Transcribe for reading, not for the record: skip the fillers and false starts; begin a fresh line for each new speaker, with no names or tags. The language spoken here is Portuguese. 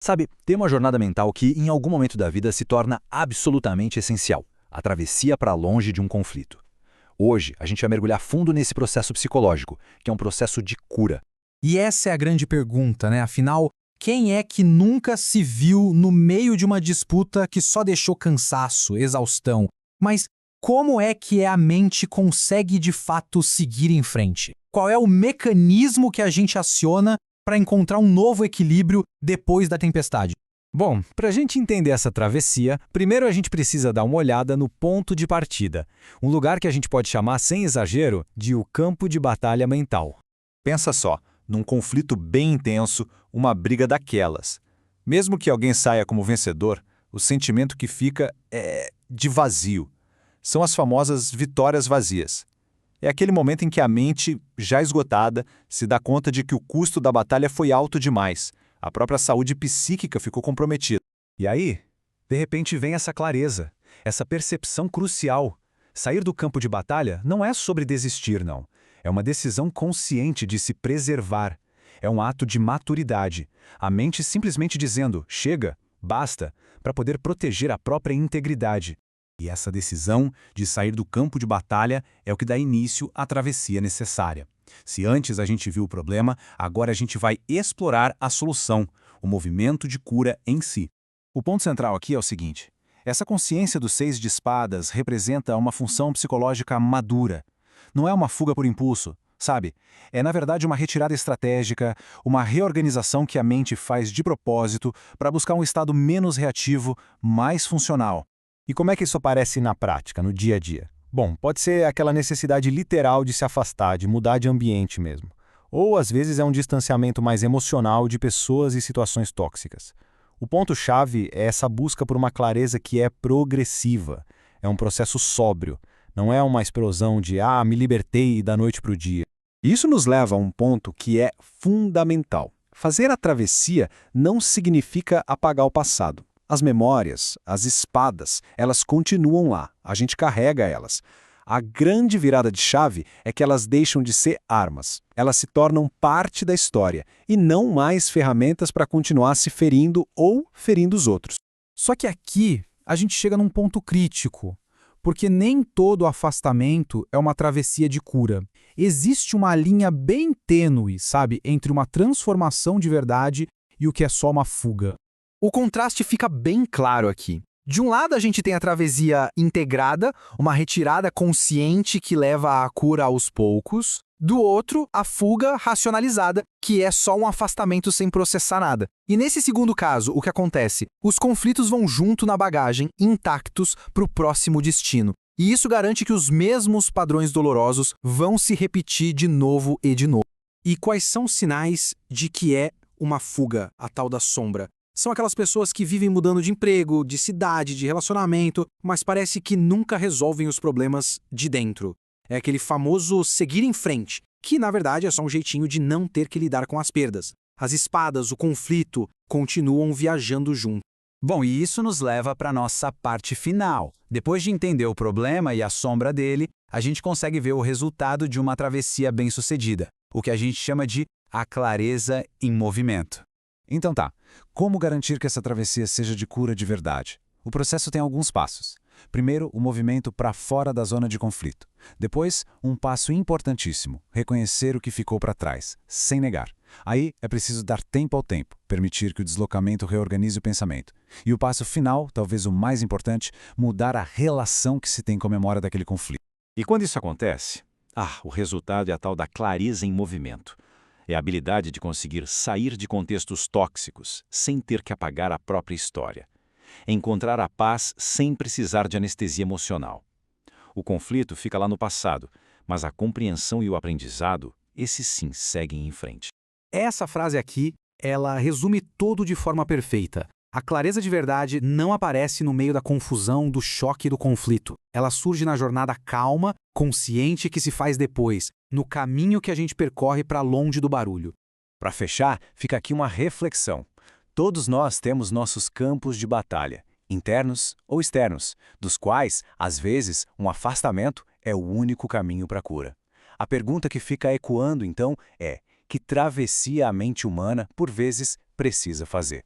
Sabe, tem uma jornada mental que, em algum momento da vida, se torna absolutamente essencial: a travessia para longe de um conflito. Hoje, a gente vai mergulhar fundo nesse processo psicológico, que é um processo de cura.
E essa é a grande pergunta, né? Afinal, quem é que nunca se viu no meio de uma disputa que só deixou cansaço, exaustão? Mas como é que a mente consegue de fato seguir em frente? Qual é o mecanismo que a gente aciona para encontrar um novo equilíbrio depois da tempestade?
Bom, para a gente entender essa travessia, primeiro a gente precisa dar uma olhada no ponto de partida, um lugar que a gente pode chamar, sem exagero, de o campo de batalha mental.
Pensa só, num conflito bem intenso, uma briga daquelas. Mesmo que alguém saia como vencedor, o sentimento que fica é de vazio. São as famosas vitórias vazias. É aquele momento em que a mente, já esgotada, se dá conta de que o custo da batalha foi alto demais. A própria saúde psíquica ficou comprometida.
E aí, de repente vem essa clareza, essa percepção crucial. Sair do campo de batalha não é sobre desistir, não. É uma decisão consciente de se preservar. É um ato de maturidade. A mente simplesmente dizendo, chega, basta, para poder proteger a própria integridade. E essa decisão de sair do campo de batalha é o que dá início à travessia necessária. Se antes a gente viu o problema, agora a gente vai explorar a solução, o movimento de cura em si. O ponto central aqui é o seguinte: essa consciência dos 6 de espadas representa uma função psicológica madura. Não é uma fuga por impulso, sabe? É, na verdade, uma retirada estratégica, uma reorganização que a mente faz de propósito para buscar um estado menos reativo, mais funcional.
E como é que isso aparece na prática, no dia a dia? Bom, pode ser aquela necessidade literal de se afastar, de mudar de ambiente mesmo. Ou, às vezes, é um distanciamento mais emocional de pessoas e situações tóxicas. O ponto-chave é essa busca por uma clareza que é progressiva. É um processo sóbrio. Não é uma explosão de me libertei da noite para o dia.
Isso nos leva a um ponto que é fundamental. Fazer a travessia não significa apagar o passado. As memórias, as espadas, elas continuam lá, a gente carrega elas. A grande virada de chave é que elas deixam de ser armas. Elas se tornam parte da história e não mais ferramentas para continuar se ferindo ou ferindo os outros.
Só que aqui a gente chega num ponto crítico, porque nem todo afastamento é uma travessia de cura. Existe uma linha bem tênue, sabe, entre uma transformação de verdade e o que é só uma fuga. O contraste fica bem claro aqui. De um lado, a gente tem a travessia integrada, uma retirada consciente que leva à cura aos poucos. Do outro, a fuga racionalizada, que é só um afastamento sem processar nada. E nesse segundo caso, o que acontece? Os conflitos vão junto na bagagem, intactos, para o próximo destino. E isso garante que os mesmos padrões dolorosos vão se repetir de novo e de novo. E quais são os sinais de que é uma fuga, a tal da sombra? São aquelas pessoas que vivem mudando de emprego, de cidade, de relacionamento, mas parece que nunca resolvem os problemas de dentro. É aquele famoso seguir em frente, que na verdade é só um jeitinho de não ter que lidar com as perdas. As espadas, o conflito, continuam viajando junto.
Bom, e isso nos leva para a nossa parte final. Depois de entender o problema e a sombra dele, a gente consegue ver o resultado de uma travessia bem-sucedida, o que a gente chama de a clareza em movimento. Então tá, como garantir que essa travessia seja de cura de verdade? O processo tem alguns passos. Primeiro, o movimento para fora da zona de conflito. Depois, um passo importantíssimo, reconhecer o que ficou para trás, sem negar. Aí é preciso dar tempo ao tempo, permitir que o deslocamento reorganize o pensamento. E o passo final, talvez o mais importante, mudar a relação que se tem com a memória daquele conflito.
E quando isso acontece, o resultado é a tal da clareza em movimento. É a habilidade de conseguir sair de contextos tóxicos sem ter que apagar a própria história. É encontrar a paz sem precisar de anestesia emocional. O conflito fica lá no passado, mas a compreensão e o aprendizado, esses sim seguem em frente.
Essa frase aqui, ela resume tudo de forma perfeita. A clareza de verdade não aparece no meio da confusão, do choque e do conflito. Ela surge na jornada calma, consciente que se faz depois, no caminho que a gente percorre para longe do barulho.
Para fechar, fica aqui uma reflexão. Todos nós temos nossos campos de batalha, internos ou externos, dos quais, às vezes, um afastamento é o único caminho para a cura. A pergunta que fica ecoando, então, é: que travessia a mente humana, por vezes, precisa fazer?